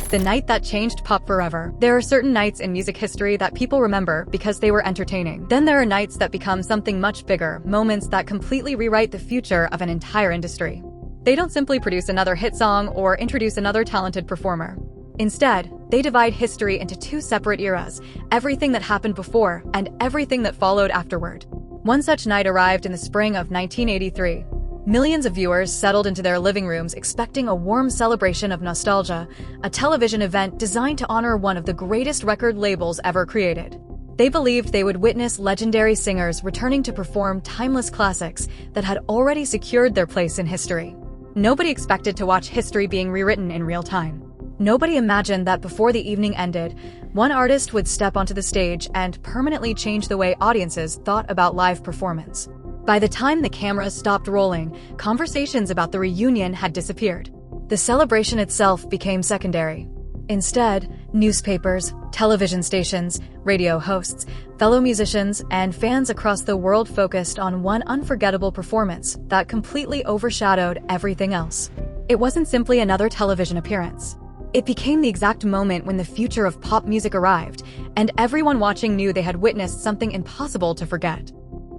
The night that changed pop forever. There are certain nights in music history that people remember because they were entertaining. Then there are nights that become something much bigger, moments that completely rewrite the future of an entire industry. They don't simply produce another hit song or introduce another talented performer. Instead, they divide history into two separate eras, everything that happened before and everything that followed afterward. One such night arrived in the spring of 1983. Millions of viewers settled into their living rooms expecting a warm celebration of nostalgia, a television event designed to honor one of the greatest record labels ever created. They believed they would witness legendary singers returning to perform timeless classics that had already secured their place in history. Nobody expected to watch history being rewritten in real time. Nobody imagined that before the evening ended, one artist would step onto the stage and permanently change the way audiences thought about live performance. By the time the cameras stopped rolling, conversations about the reunion had disappeared. The celebration itself became secondary. Instead, newspapers, television stations, radio hosts, fellow musicians, and fans across the world focused on one unforgettable performance that completely overshadowed everything else. It wasn't simply another television appearance. It became the exact moment when the future of pop music arrived, and everyone watching knew they had witnessed something impossible to forget.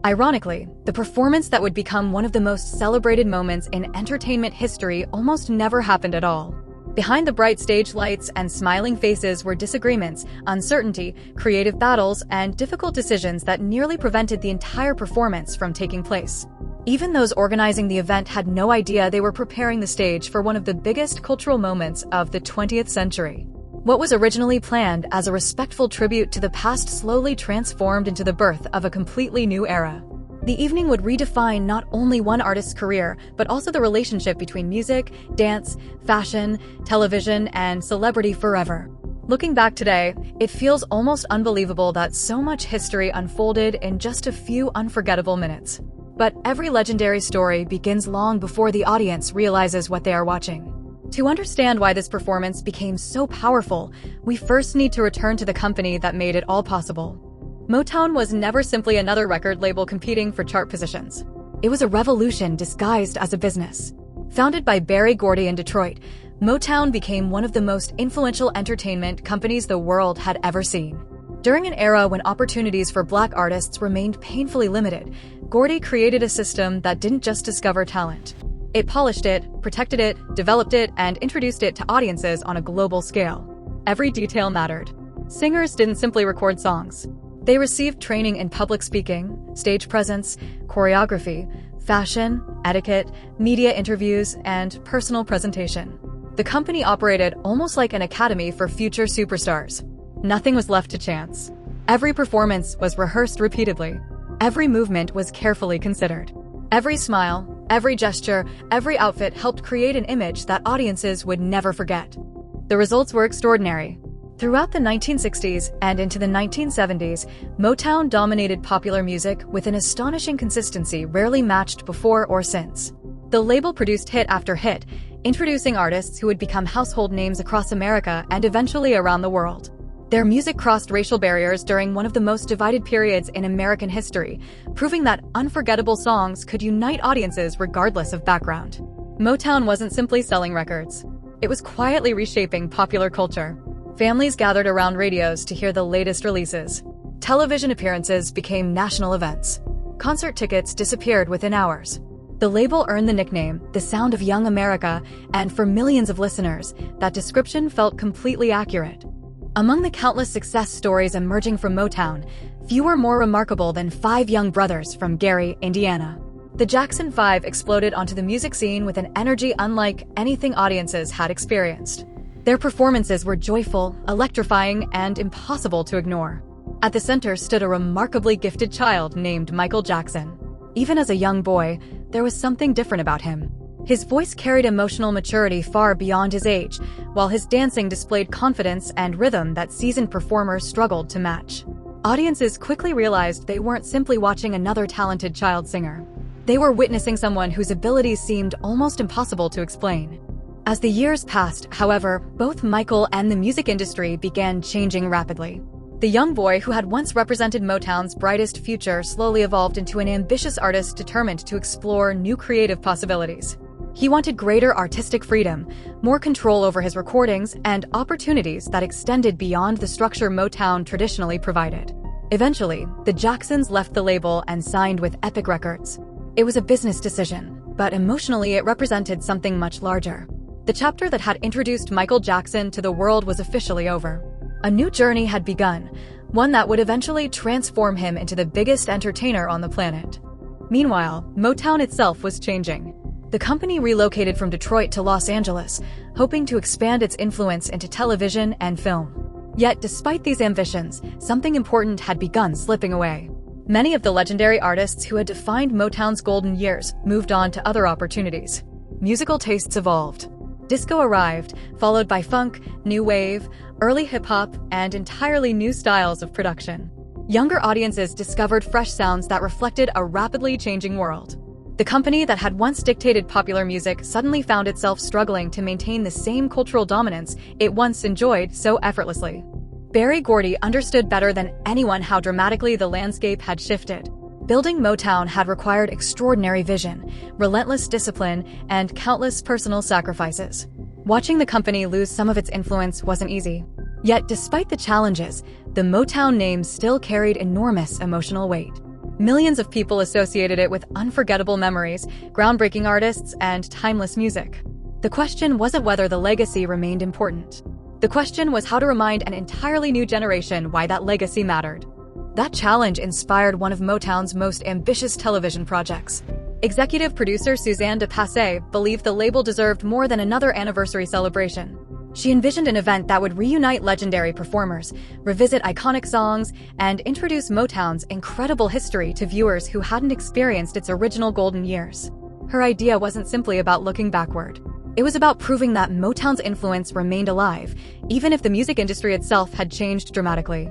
Ironically, the performance that would become one of the most celebrated moments in entertainment history almost never happened at all. Behind the bright stage lights and smiling faces were disagreements, uncertainty, creative battles, and difficult decisions that nearly prevented the entire performance from taking place. Even those organizing the event had no idea they were preparing the stage for one of the biggest cultural moments of the 20th century. What was originally planned as a respectful tribute to the past slowly transformed into the birth of a completely new era. The evening would redefine not only one artist's career, but also the relationship between music, dance, fashion, television, and celebrity forever. Looking back today, it feels almost unbelievable that so much history unfolded in just a few unforgettable minutes. But every legendary story begins long before the audience realizes what they are watching. To understand why this performance became so powerful, we first need to return to the company that made it all possible. Motown was never simply another record label competing for chart positions. It was a revolution disguised as a business. Founded by Berry Gordy in Detroit, Motown became one of the most influential entertainment companies the world had ever seen. During an era when opportunities for Black artists remained painfully limited, Gordy created a system that didn't just discover talent. It polished it, protected it, developed it, and introduced it to audiences on a global scale. Every detail mattered. Singers didn't simply record songs. They received training in public speaking, stage presence, choreography, fashion, etiquette, media interviews, and personal presentation. The company operated almost like an academy for future superstars. Nothing was left to chance. Every performance was rehearsed repeatedly. Every movement was carefully considered. Every smile, every gesture, every outfit helped create an image that audiences would never forget. The results were extraordinary. Throughout the 1960s and into the 1970s, Motown dominated popular music with an astonishing consistency rarely matched before or since. The label produced hit after hit, introducing artists who would become household names across America and eventually around the world. Their music crossed racial barriers during one of the most divided periods in American history, proving that unforgettable songs could unite audiences regardless of background. Motown wasn't simply selling records. It was quietly reshaping popular culture. Families gathered around radios to hear the latest releases. Television appearances became national events. Concert tickets disappeared within hours. The label earned the nickname, the Sound of Young America, and for millions of listeners, that description felt completely accurate. Among the countless success stories emerging from Motown, few were more remarkable than 5 young brothers from Gary, Indiana. The Jackson 5 exploded onto the music scene with an energy unlike anything audiences had experienced. Their performances were joyful, electrifying, and impossible to ignore. At the center stood a remarkably gifted child named Michael Jackson. Even as a young boy, there was something different about him. His voice carried emotional maturity far beyond his age, while his dancing displayed confidence and rhythm that seasoned performers struggled to match. Audiences quickly realized they weren't simply watching another talented child singer. They were witnessing someone whose abilities seemed almost impossible to explain. As the years passed, however, both Michael and the music industry began changing rapidly. The young boy who had once represented Motown's brightest future slowly evolved into an ambitious artist determined to explore new creative possibilities. He wanted greater artistic freedom, more control over his recordings, and opportunities that extended beyond the structure Motown traditionally provided. Eventually, the Jacksons left the label and signed with Epic Records. It was a business decision, but emotionally it represented something much larger. The chapter that had introduced Michael Jackson to the world was officially over. A new journey had begun, one that would eventually transform him into the biggest entertainer on the planet. Meanwhile, Motown itself was changing. The company relocated from Detroit to Los Angeles, hoping to expand its influence into television and film. Yet, despite these ambitions, something important had begun slipping away. Many of the legendary artists who had defined Motown's golden years moved on to other opportunities. Musical tastes evolved. Disco arrived, followed by funk, new wave, early hip-hop, and entirely new styles of production. Younger audiences discovered fresh sounds that reflected a rapidly changing world. The company that had once dictated popular music suddenly found itself struggling to maintain the same cultural dominance it once enjoyed so effortlessly. Berry Gordy understood better than anyone how dramatically the landscape had shifted. Building Motown had required extraordinary vision, relentless discipline, and countless personal sacrifices. Watching the company lose some of its influence wasn't easy. Yet, despite the challenges, the Motown name still carried enormous emotional weight. Millions of people associated it with unforgettable memories, groundbreaking artists, and timeless music. The question wasn't whether the legacy remained important. The question was how to remind an entirely new generation why that legacy mattered. That challenge inspired one of Motown's most ambitious television projects. Executive producer Suzanne de Passé believed the label deserved more than another anniversary celebration. She envisioned an event that would reunite legendary performers, revisit iconic songs, and introduce Motown's incredible history to viewers who hadn't experienced its original golden years. Her idea wasn't simply about looking backward. It was about proving that Motown's influence remained alive, even if the music industry itself had changed dramatically.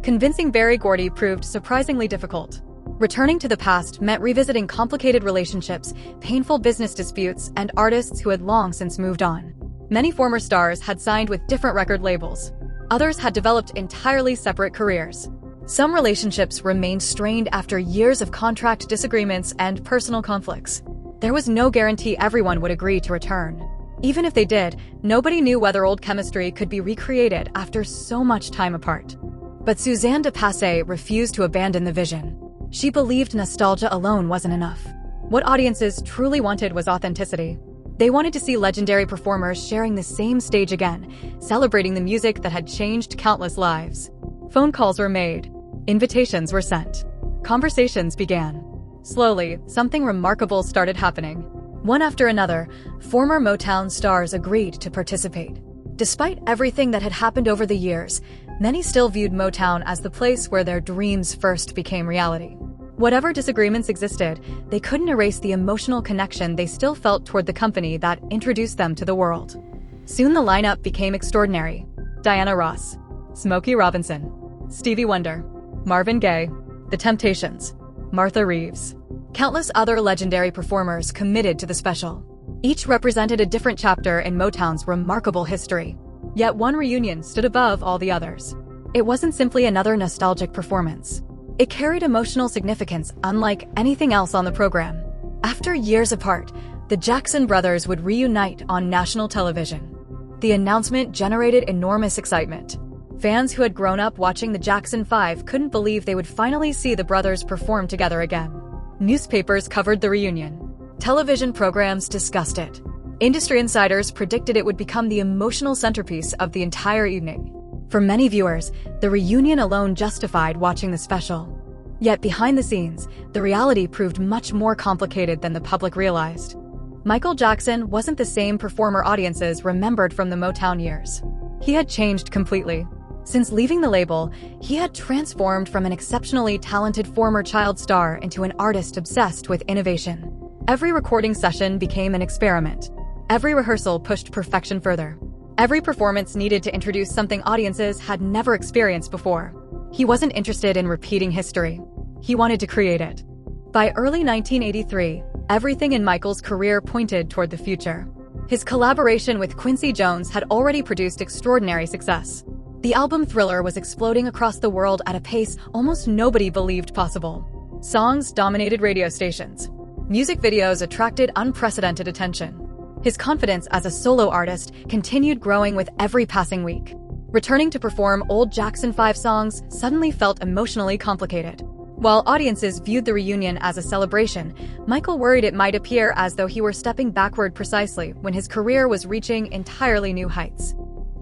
Convincing Berry Gordy proved surprisingly difficult. Returning to the past meant revisiting complicated relationships, painful business disputes, and artists who had long since moved on. Many former stars had signed with different record labels. Others had developed entirely separate careers. Some relationships remained strained after years of contract disagreements and personal conflicts. There was no guarantee everyone would agree to return. Even if they did, nobody knew whether old chemistry could be recreated after so much time apart. But Suzanne de Passé refused to abandon the vision. She believed nostalgia alone wasn't enough. What audiences truly wanted was authenticity. They wanted to see legendary performers sharing the same stage again, celebrating the music that had changed countless lives. Phone calls were made. Invitations were sent. Conversations began. Slowly, something remarkable started happening. One after another, former Motown stars agreed to participate. Despite everything that had happened over the years, many still viewed Motown as the place where their dreams first became reality. Whatever disagreements existed, they couldn't erase the emotional connection they still felt toward the company that introduced them to the world. Soon the lineup became extraordinary. Diana Ross, Smokey Robinson, Stevie Wonder, Marvin Gaye, The Temptations, Martha Reeves. Countless other legendary performers committed to the special. Each represented a different chapter in Motown's remarkable history. Yet one reunion stood above all the others. It wasn't simply another nostalgic performance. It carried emotional significance unlike anything else on the program. After years apart, the Jackson brothers would reunite on national television. The announcement generated enormous excitement. Fans who had grown up watching the Jackson 5 couldn't believe they would finally see the brothers perform together again. Newspapers covered the reunion. Television programs discussed it. Industry insiders predicted it would become the emotional centerpiece of the entire evening. For many viewers, the reunion alone justified watching the special. Yet behind the scenes, the reality proved much more complicated than the public realized. Michael Jackson wasn't the same performer audiences remembered from the Motown years. He had changed completely. Since leaving the label, he had transformed from an exceptionally talented former child star into an artist obsessed with innovation. Every recording session became an experiment. Every rehearsal pushed perfection further. Every performance needed to introduce something audiences had never experienced before. He wasn't interested in repeating history. He wanted to create it. By early 1983, everything in Michael's career pointed toward the future. His collaboration with Quincy Jones had already produced extraordinary success. The album Thriller was exploding across the world at a pace almost nobody believed possible. Songs dominated radio stations. Music videos attracted unprecedented attention. His confidence as a solo artist continued growing with every passing week. Returning to perform old Jackson 5 songs suddenly felt emotionally complicated. While audiences viewed the reunion as a celebration, Michael worried it might appear as though he were stepping backward precisely when his career was reaching entirely new heights.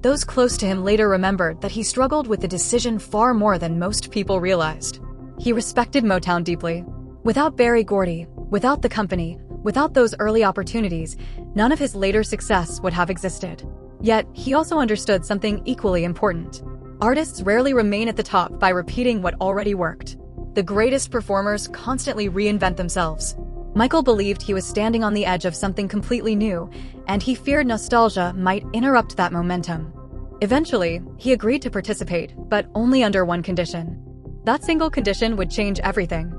Those close to him later remembered that he struggled with the decision far more than most people realized. He respected Motown deeply. Without Berry Gordy, without the company, without those early opportunities, none of his later success would have existed. Yet, he also understood something equally important. Artists rarely remain at the top by repeating what already worked. The greatest performers constantly reinvent themselves. Michael believed he was standing on the edge of something completely new, and he feared nostalgia might interrupt that momentum. Eventually, he agreed to participate, but only under one condition. That single condition would change everything.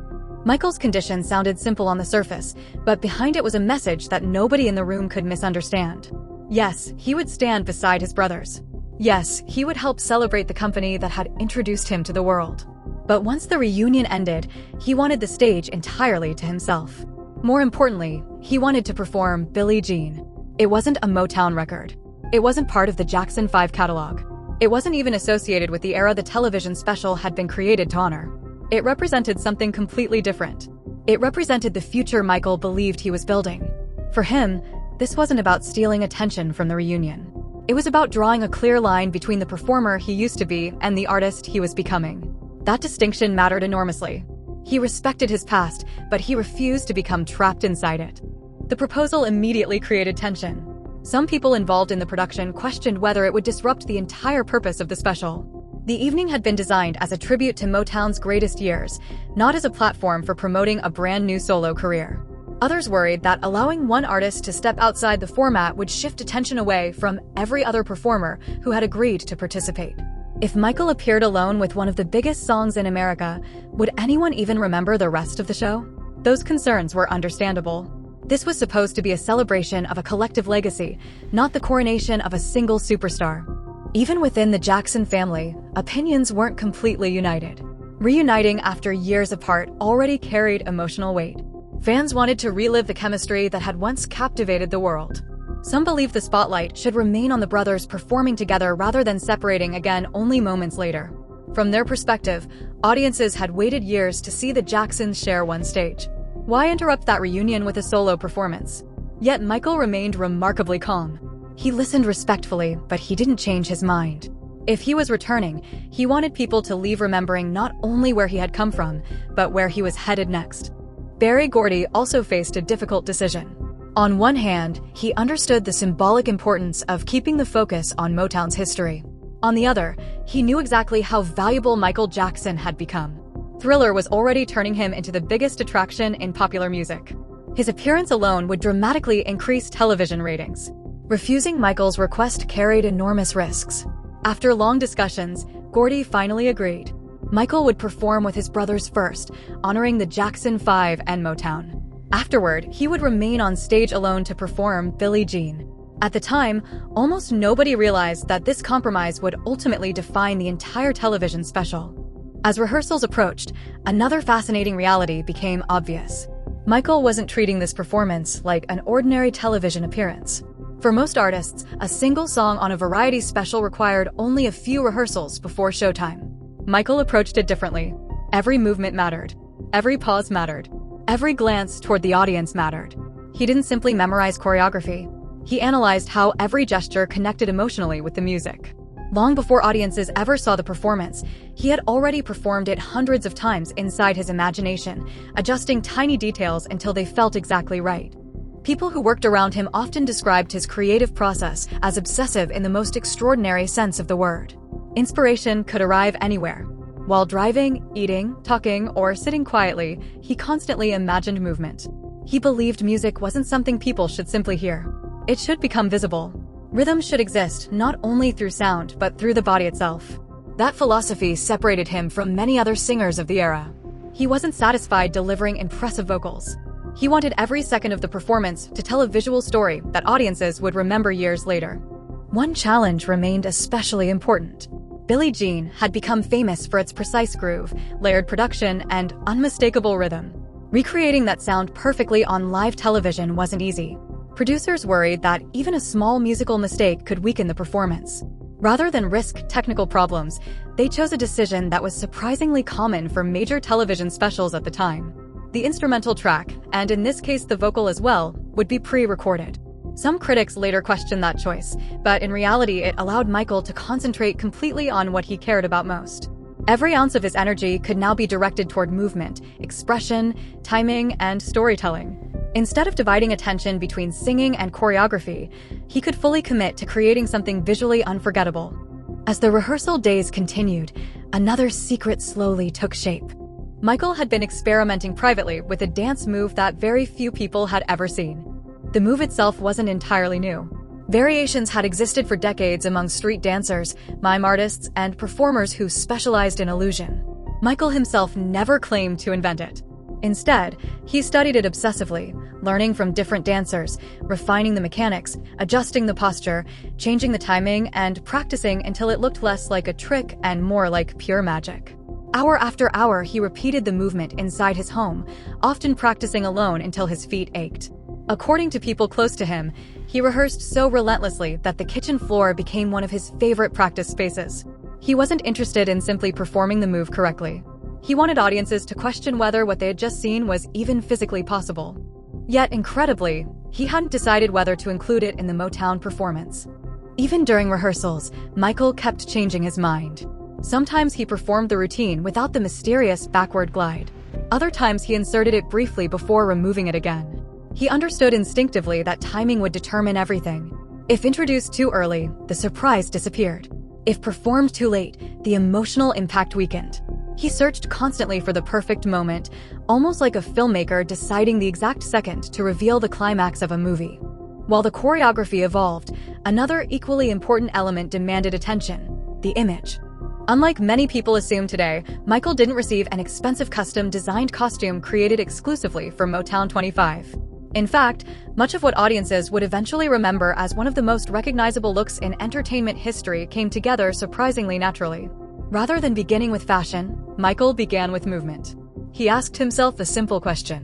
Michael's condition sounded simple on the surface, but behind it was a message that nobody in the room could misunderstand. Yes, he would stand beside his brothers. Yes, he would help celebrate the company that had introduced him to the world. But once the reunion ended, he wanted the stage entirely to himself. More importantly, he wanted to perform Billie Jean. It wasn't a Motown record. It wasn't part of the Jackson 5 catalog. It wasn't even associated with the era the television special had been created to honor. It represented something completely different. It represented the future Michael believed he was building. For him, this wasn't about stealing attention from the reunion. It was about drawing a clear line between the performer he used to be and the artist he was becoming. That distinction mattered enormously. He respected his past, but he refused to become trapped inside it. The proposal immediately created tension. Some people involved in the production questioned whether it would disrupt the entire purpose of the special. The evening had been designed as a tribute to Motown's greatest years, not as a platform for promoting a brand new solo career. Others worried that allowing one artist to step outside the format would shift attention away from every other performer who had agreed to participate. If Michael appeared alone with one of the biggest songs in America, would anyone even remember the rest of the show? Those concerns were understandable. This was supposed to be a celebration of a collective legacy, not the coronation of a single superstar. Even within the Jackson family, opinions weren't completely united. Reuniting after years apart already carried emotional weight. Fans wanted to relive the chemistry that had once captivated the world. Some believed the spotlight should remain on the brothers performing together rather than separating again only moments later. From their perspective, audiences had waited years to see the Jacksons share one stage. Why interrupt that reunion with a solo performance? Yet Michael remained remarkably calm. He listened respectfully, but he didn't change his mind. If he was returning, he wanted people to leave remembering not only where he had come from, but where he was headed next. Berry Gordy also faced a difficult decision. On one hand, he understood the symbolic importance of keeping the focus on Motown's history. On the other, he knew exactly how valuable Michael Jackson had become. Thriller was already turning him into the biggest attraction in popular music. His appearance alone would dramatically increase television ratings. Refusing Michael's request carried enormous risks. After long discussions, Gordy finally agreed. Michael would perform with his brothers first, honoring the Jackson 5 and Motown. Afterward, he would remain on stage alone to perform Billie Jean. At the time, almost nobody realized that this compromise would ultimately define the entire television special. As rehearsals approached, another fascinating reality became obvious. Michael wasn't treating this performance like an ordinary television appearance. For most artists, a single song on a variety special required only a few rehearsals before showtime. Michael approached it differently. Every movement mattered. Every pause mattered. Every glance toward the audience mattered. He didn't simply memorize choreography. He analyzed how every gesture connected emotionally with the music. Long before audiences ever saw the performance, he had already performed it hundreds of times inside his imagination, adjusting tiny details until they felt exactly right. People who worked around him often described his creative process as obsessive in the most extraordinary sense of the word. Inspiration could arrive anywhere. While driving, eating, talking, or sitting quietly, he constantly imagined movement. He believed music wasn't something people should simply hear. It should become visible. Rhythm should exist not only through sound, but through the body itself. That philosophy separated him from many other singers of the era. He wasn't satisfied delivering impressive vocals. He wanted every second of the performance to tell a visual story that audiences would remember years later. One challenge remained especially important. Billie Jean had become famous for its precise groove, layered production, and unmistakable rhythm. Recreating that sound perfectly on live television wasn't easy. Producers worried that even a small musical mistake could weaken the performance. Rather than risk technical problems, they chose a decision that was surprisingly common for major television specials at the time. The instrumental track, and in this case the vocal as well, would be pre-recorded. Some critics later questioned that choice, but in reality it allowed Michael to concentrate completely on what he cared about most. Every ounce of his energy could now be directed toward movement, expression, timing, and storytelling. Instead of dividing attention between singing and choreography, he could fully commit to creating something visually unforgettable. As the rehearsal days continued, another secret slowly took shape. Michael had been experimenting privately with a dance move that very few people had ever seen. The move itself wasn't entirely new. Variations had existed for decades among street dancers, mime artists, and performers who specialized in illusion. Michael himself never claimed to invent it. Instead, he studied it obsessively, learning from different dancers, refining the mechanics, adjusting the posture, changing the timing, and practicing until it looked less like a trick and more like pure magic. Hour after hour, he repeated the movement inside his home, often practicing alone until his feet ached. According to people close to him, he rehearsed so relentlessly that the kitchen floor became one of his favorite practice spaces. He wasn't interested in simply performing the move correctly. He wanted audiences to question whether what they had just seen was even physically possible. Yet, incredibly, he hadn't decided whether to include it in the Motown performance. Even during rehearsals, Michael kept changing his mind. Sometimes he performed the routine without the mysterious backward glide. Other times he inserted it briefly before removing it again. He understood instinctively that timing would determine everything. If introduced too early, the surprise disappeared. If performed too late, the emotional impact weakened. He searched constantly for the perfect moment, almost like a filmmaker deciding the exact second to reveal the climax of a movie. While the choreography evolved, another equally important element demanded attention: the image. Unlike many people assume today, Michael didn't receive an expensive custom-designed costume created exclusively for Motown 25. In fact, much of what audiences would eventually remember as one of the most recognizable looks in entertainment history came together surprisingly naturally. Rather than beginning with fashion, Michael began with movement. He asked himself a simple question: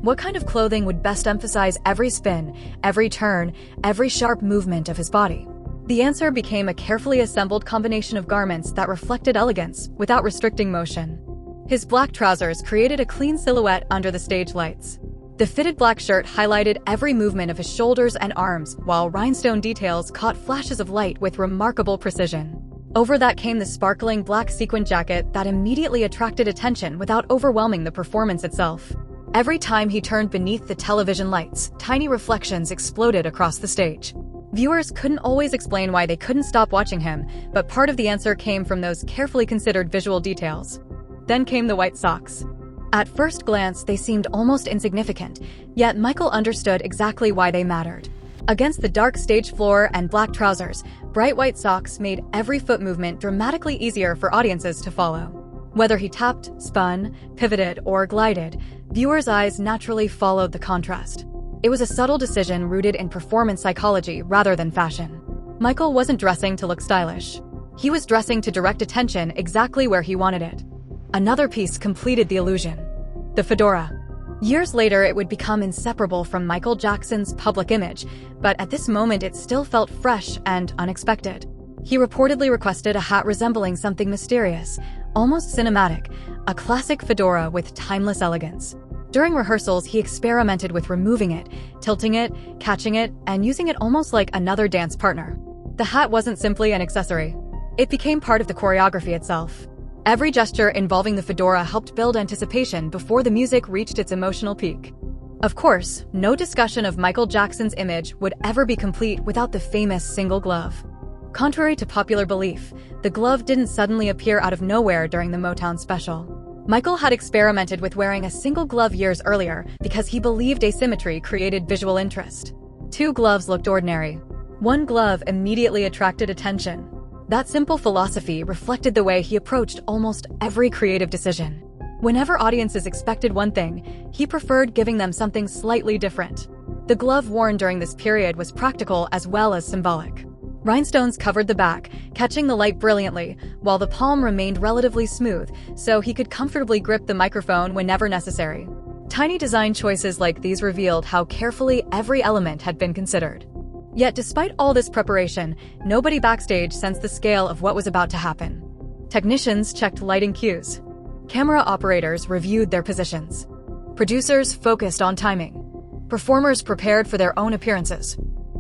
what kind of clothing would best emphasize every spin, every turn, every sharp movement of his body? The answer became a carefully assembled combination of garments that reflected elegance without restricting motion. His black trousers created a clean silhouette under the stage lights. The fitted black shirt highlighted every movement of his shoulders and arms, while rhinestone details caught flashes of light with remarkable precision. Over that came the sparkling black sequin jacket that immediately attracted attention without overwhelming the performance itself. Every time he turned beneath the television lights, tiny reflections exploded across the stage. Viewers couldn't always explain why they couldn't stop watching him, but part of the answer came from those carefully considered visual details. Then came the white socks. At first glance, they seemed almost insignificant, yet Michael understood exactly why they mattered. Against the dark stage floor and black trousers, bright white socks made every foot movement dramatically easier for audiences to follow. Whether he tapped, spun, pivoted, or glided, viewers' eyes naturally followed the contrast. It was a subtle decision rooted in performance psychology rather than fashion. Michael wasn't dressing to look stylish. He was dressing to direct attention exactly where he wanted it. Another piece completed the illusion: the fedora. Years later, it would become inseparable from Michael Jackson's public image, but at this moment it still felt fresh and unexpected. He reportedly requested a hat resembling something mysterious, almost cinematic, a classic fedora with timeless elegance. During rehearsals, he experimented with removing it, tilting it, catching it, and using it almost like another dance partner. The hat wasn't simply an accessory. It became part of the choreography itself. Every gesture involving the fedora helped build anticipation before the music reached its emotional peak. Of course, no discussion of Michael Jackson's image would ever be complete without the famous single glove. Contrary to popular belief, the glove didn't suddenly appear out of nowhere during the Motown special. Michael had experimented with wearing a single glove years earlier because he believed asymmetry created visual interest. Two gloves looked ordinary. One glove immediately attracted attention. That simple philosophy reflected the way he approached almost every creative decision. Whenever audiences expected one thing, he preferred giving them something slightly different. The glove worn during this period was practical as well as symbolic. Rhinestones covered the back, catching the light brilliantly, while the palm remained relatively smooth, so he could comfortably grip the microphone whenever necessary. Tiny design choices like these revealed how carefully every element had been considered. Yet despite all this preparation, nobody backstage sensed the scale of what was about to happen. Technicians checked lighting cues. Camera operators reviewed their positions. Producers focused on timing. Performers prepared for their own appearances.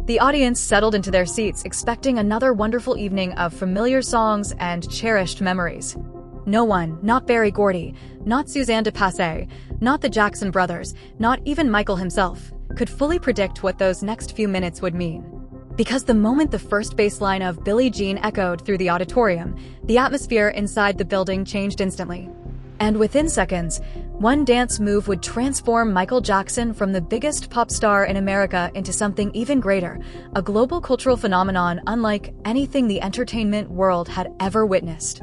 The audience settled into their seats, expecting another wonderful evening of familiar songs and cherished memories. No one, not Berry Gordy, not Suzanne de Passé, not the Jackson brothers, not even Michael himself, could fully predict what those next few minutes would mean. Because the moment the first bass line of Billie Jean echoed through the auditorium, the atmosphere inside the building changed instantly. And within seconds, one dance move would transform Michael Jackson from the biggest pop star in America into something even greater, a global cultural phenomenon unlike anything the entertainment world had ever witnessed.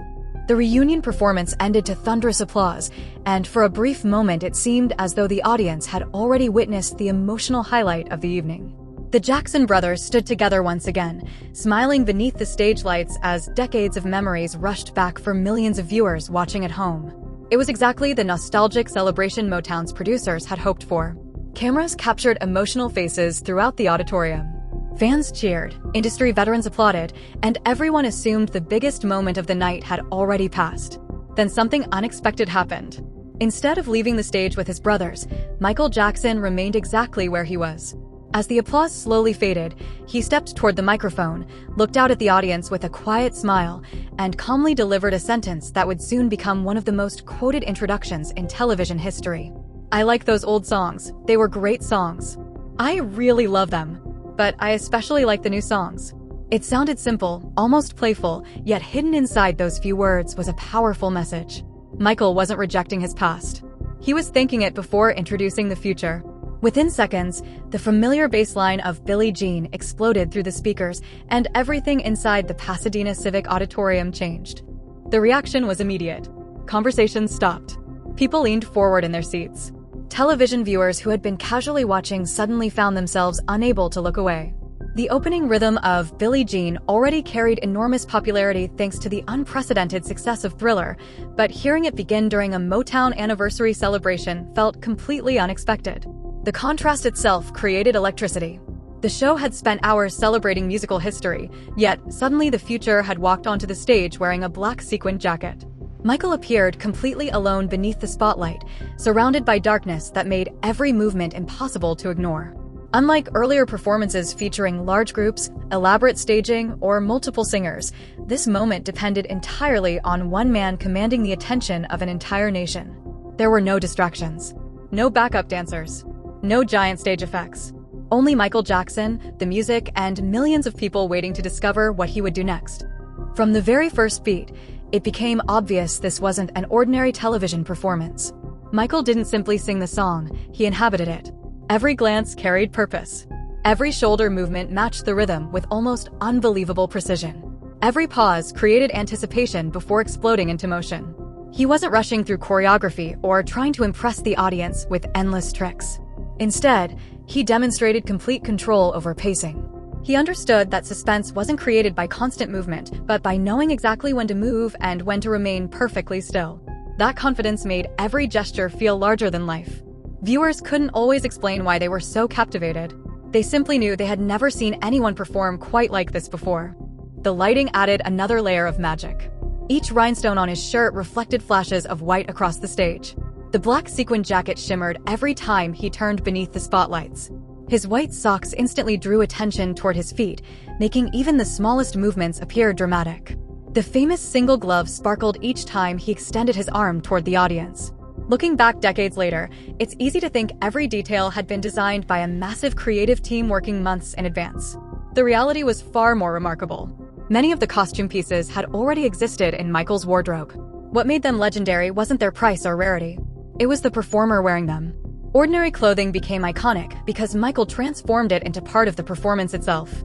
The reunion performance ended to thunderous applause, and for a brief moment it seemed as though the audience had already witnessed the emotional highlight of the evening. The Jackson brothers stood together once again, smiling beneath the stage lights as decades of memories rushed back for millions of viewers watching at home. It was exactly the nostalgic celebration Motown's producers had hoped for. Cameras captured emotional faces throughout the auditorium. Fans cheered, industry veterans applauded, and everyone assumed the biggest moment of the night had already passed. Then something unexpected happened. Instead of leaving the stage with his brothers, Michael Jackson remained exactly where he was. As the applause slowly faded, he stepped toward the microphone, looked out at the audience with a quiet smile, and calmly delivered a sentence that would soon become one of the most quoted introductions in television history. "I like those old songs. They were great songs. I really love them. But I especially like the new songs." It sounded simple, almost playful, yet hidden inside those few words was a powerful message. Michael wasn't rejecting his past. He was thanking it before introducing the future. Within seconds, the familiar bass line of Billie Jean exploded through the speakers, and everything inside the Pasadena Civic Auditorium changed. The reaction was immediate. Conversations stopped. People leaned forward in their seats. Television viewers who had been casually watching suddenly found themselves unable to look away. The opening rhythm of Billie Jean already carried enormous popularity thanks to the unprecedented success of Thriller, but hearing it begin during a Motown anniversary celebration felt completely unexpected. The contrast itself created electricity. The show had spent hours celebrating musical history, yet suddenly the future had walked onto the stage wearing a black sequined jacket. Michael appeared completely alone beneath the spotlight, surrounded by darkness that made every movement impossible to ignore. Unlike earlier performances featuring large groups, elaborate staging, or multiple singers, this moment depended entirely on one man commanding the attention of an entire nation. There were no distractions, no backup dancers, no giant stage effects. Only Michael Jackson, the music, and millions of people waiting to discover what he would do next. From the very first beat, it became obvious this wasn't an ordinary television performance. Michael didn't simply sing the song, he inhabited it. Every glance carried purpose. Every shoulder movement matched the rhythm with almost unbelievable precision. Every pause created anticipation before exploding into motion. He wasn't rushing through choreography or trying to impress the audience with endless tricks. Instead, he demonstrated complete control over pacing. He understood that suspense wasn't created by constant movement, but by knowing exactly when to move and when to remain perfectly still. That confidence made every gesture feel larger than life. Viewers couldn't always explain why they were so captivated. They simply knew they had never seen anyone perform quite like this before. The lighting added another layer of magic. Each rhinestone on his shirt reflected flashes of white across the stage. The black sequined jacket shimmered every time he turned beneath the spotlights. His white socks instantly drew attention toward his feet, making even the smallest movements appear dramatic. The famous single glove sparkled each time he extended his arm toward the audience. Looking back decades later, it's easy to think every detail had been designed by a massive creative team working months in advance. The reality was far more remarkable. Many of the costume pieces had already existed in Michael's wardrobe. What made them legendary wasn't their price or rarity. It was the performer wearing them. Ordinary clothing became iconic because Michael transformed it into part of the performance itself.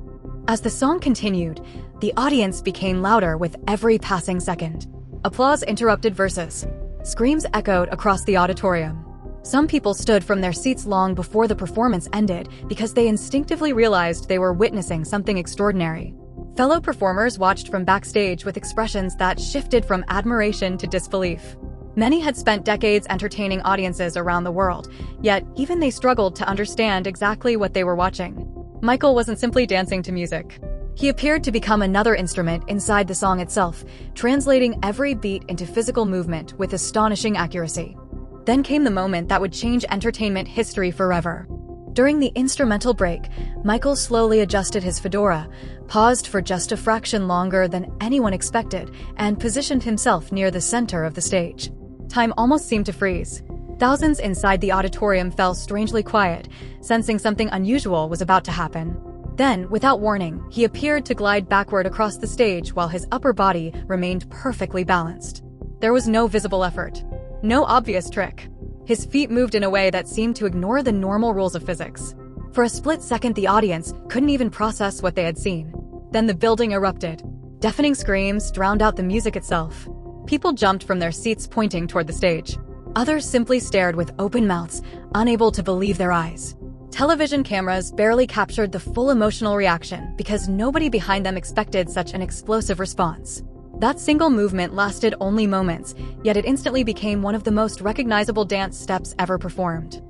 As the song continued, the audience became louder with every passing second. Applause interrupted verses. Screams echoed across the auditorium. Some people stood from their seats long before the performance ended because they instinctively realized they were witnessing something extraordinary. Fellow performers watched from backstage with expressions that shifted from admiration to disbelief. Many had spent decades entertaining audiences around the world, yet even they struggled to understand exactly what they were watching. Michael wasn't simply dancing to music. He appeared to become another instrument inside the song itself, translating every beat into physical movement with astonishing accuracy. Then came the moment that would change entertainment history forever. During the instrumental break, Michael slowly adjusted his fedora, paused for just a fraction longer than anyone expected, and positioned himself near the center of the stage. Time almost seemed to freeze. Thousands inside the auditorium fell strangely quiet, sensing something unusual was about to happen. Then, without warning, he appeared to glide backward across the stage while his upper body remained perfectly balanced. There was no visible effort, no obvious trick. His feet moved in a way that seemed to ignore the normal rules of physics. For a split second, the audience couldn't even process what they had seen. Then the building erupted. Deafening screams drowned out the music itself. People jumped from their seats pointing toward the stage. Others simply stared with open mouths, unable to believe their eyes. Television cameras barely captured the full emotional reaction because nobody behind them expected such an explosive response. That single movement lasted only moments, yet it instantly became one of the most recognizable dance steps ever performed.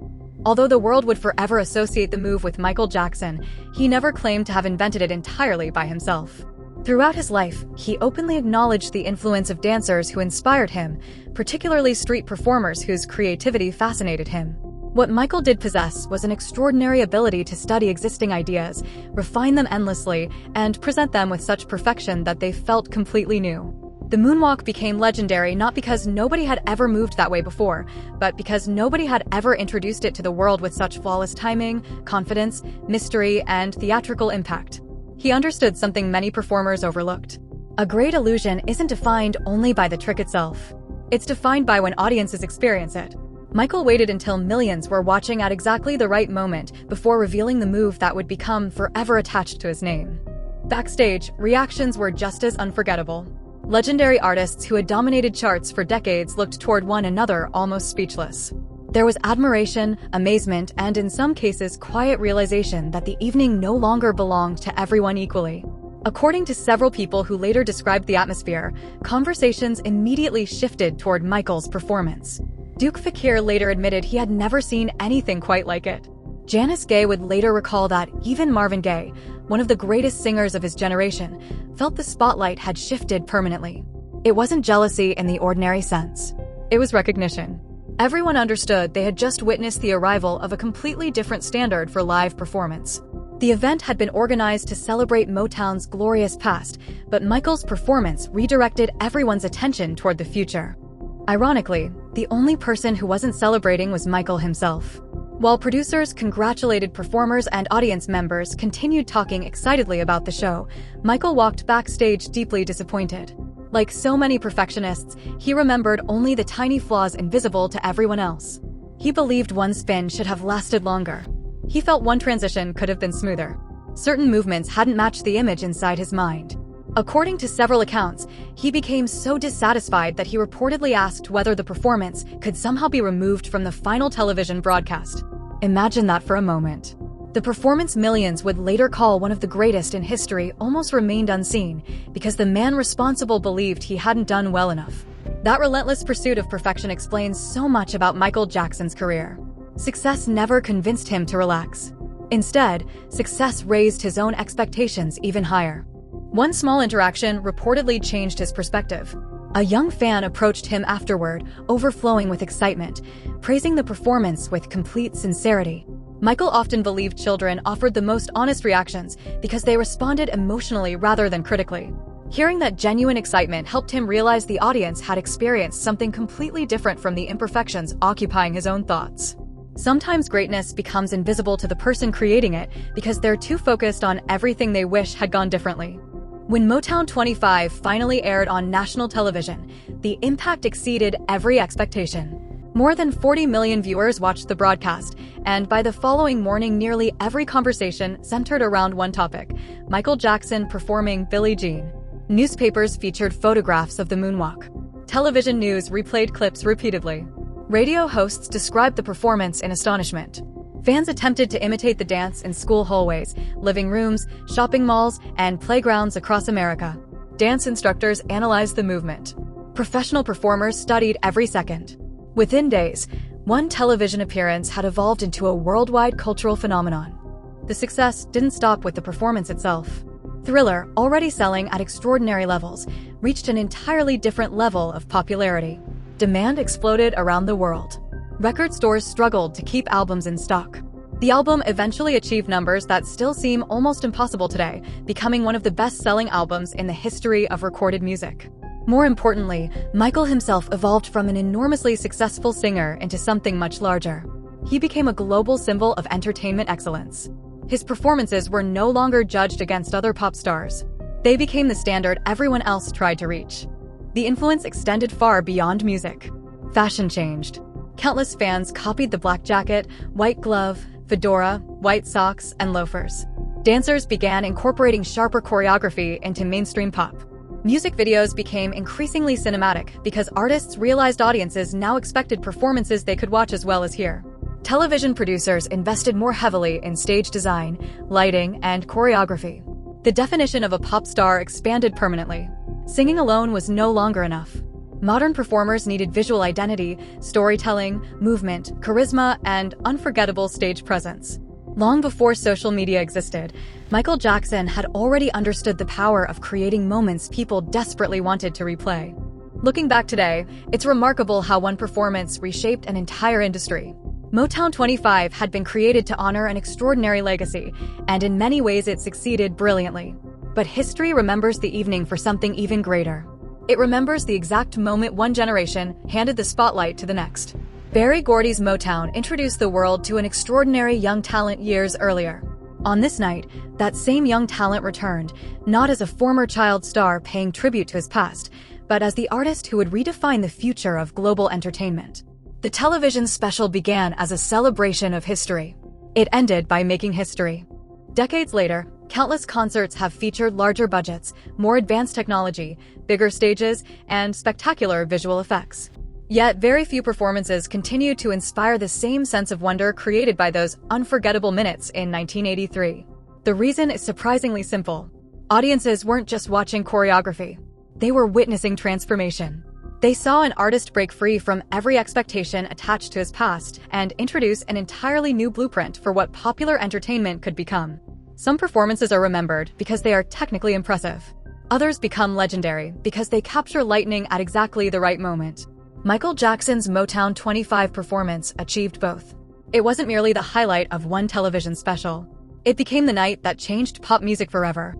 Although the world would forever associate the move with Michael Jackson, he never claimed to have invented it entirely by himself. Throughout his life, he openly acknowledged the influence of dancers who inspired him, particularly street performers whose creativity fascinated him. What Michael did possess was an extraordinary ability to study existing ideas, refine them endlessly, and present them with such perfection that they felt completely new. The moonwalk became legendary not because nobody had ever moved that way before, but because nobody had ever introduced it to the world with such flawless timing, confidence, mystery, and theatrical impact. He understood something many performers overlooked. A great illusion isn't defined only by the trick itself. It's defined by when audiences experience it. Michael waited until millions were watching at exactly the right moment before revealing the move that would become forever attached to his name. Backstage, reactions were just as unforgettable. Legendary artists who had dominated charts for decades looked toward one another almost speechless. There was admiration, amazement, and in some cases quiet realization that the evening no longer belonged to everyone equally. According to several people who later described the atmosphere, conversations immediately shifted toward Michael's performance. Duke Fakir later admitted he had never seen anything quite like it. Janice Gaye would later recall that even Marvin Gaye, one of the greatest singers of his generation, felt the spotlight had shifted permanently. It wasn't jealousy in the ordinary sense. It was recognition. Everyone understood they had just witnessed the arrival of a completely different standard for live performance. The event had been organized to celebrate Motown's glorious past, but Michael's performance redirected everyone's attention toward the future. Ironically, the only person who wasn't celebrating was Michael himself. While producers congratulated performers and audience members continued talking excitedly about the show, Michael walked backstage deeply disappointed. Like so many perfectionists, he remembered only the tiny flaws invisible to everyone else. He believed one spin should have lasted longer. He felt one transition could have been smoother. Certain movements hadn't matched the image inside his mind. According to several accounts, he became so dissatisfied that he reportedly asked whether the performance could somehow be removed from the final television broadcast. Imagine that for a moment. The performance millions would later call one of the greatest in history almost remained unseen because the man responsible believed he hadn't done well enough. That relentless pursuit of perfection explains so much about Michael Jackson's career. Success never convinced him to relax. Instead, success raised his own expectations even higher. One small interaction reportedly changed his perspective. A young fan approached him afterward, overflowing with excitement, praising the performance with complete sincerity. Michael often believed children offered the most honest reactions because they responded emotionally rather than critically. Hearing that genuine excitement helped him realize the audience had experienced something completely different from the imperfections occupying his own thoughts. Sometimes greatness becomes invisible to the person creating it because they're too focused on everything they wish had gone differently. When Motown 25 finally aired on national television, the impact exceeded every expectation. More than 40 million viewers watched the broadcast, and by the following morning nearly every conversation centered around one topic: Michael Jackson performing Billie Jean. Newspapers featured photographs of the moonwalk. Television news replayed clips repeatedly. Radio hosts described the performance in astonishment. Fans attempted to imitate the dance in school hallways, living rooms, shopping malls, and playgrounds across America. Dance instructors analyzed the movement. Professional performers studied every second. Within days, one television appearance had evolved into a worldwide cultural phenomenon. The success didn't stop with the performance itself. Thriller, already selling at extraordinary levels, reached an entirely different level of popularity. Demand exploded around the world. Record stores struggled to keep albums in stock. The album eventually achieved numbers that still seem almost impossible today, becoming one of the best-selling albums in the history of recorded music. More importantly, Michael himself evolved from an enormously successful singer into something much larger. He became a global symbol of entertainment excellence. His performances were no longer judged against other pop stars. They became the standard everyone else tried to reach. The influence extended far beyond music. Fashion changed. Countless fans copied the black jacket, white glove, fedora, white socks, and loafers. Dancers began incorporating sharper choreography into mainstream pop. Music videos became increasingly cinematic because artists realized audiences now expected performances they could watch as well as hear. Television producers invested more heavily in stage design, lighting, and choreography. The definition of a pop star expanded permanently. Singing alone was no longer enough. Modern performers needed visual identity, storytelling, movement, charisma, and unforgettable stage presence. Long before social media existed, Michael Jackson had already understood the power of creating moments people desperately wanted to replay. Looking back today, it's remarkable how one performance reshaped an entire industry. Motown 25 had been created to honor an extraordinary legacy, and in many ways it succeeded brilliantly. But history remembers the evening for something even greater. It remembers the exact moment one generation handed the spotlight to the next. Berry Gordy's Motown introduced the world to an extraordinary young talent years earlier. On this night, that same young talent returned, not as a former child star paying tribute to his past, but as the artist who would redefine the future of global entertainment. The television special began as a celebration of history. It ended by making history. Decades later, countless concerts have featured larger budgets, more advanced technology, bigger stages, and spectacular visual effects. Yet very few performances continue to inspire the same sense of wonder created by those unforgettable minutes in 1983. The reason is surprisingly simple. Audiences weren't just watching choreography. They were witnessing transformation. They saw an artist break free from every expectation attached to his past and introduce an entirely new blueprint for what popular entertainment could become. Some performances are remembered because they are technically impressive. Others become legendary because they capture lightning at exactly the right moment. Michael Jackson's Motown 25 performance achieved both. It wasn't merely the highlight of one television special. It became the night that changed pop music forever.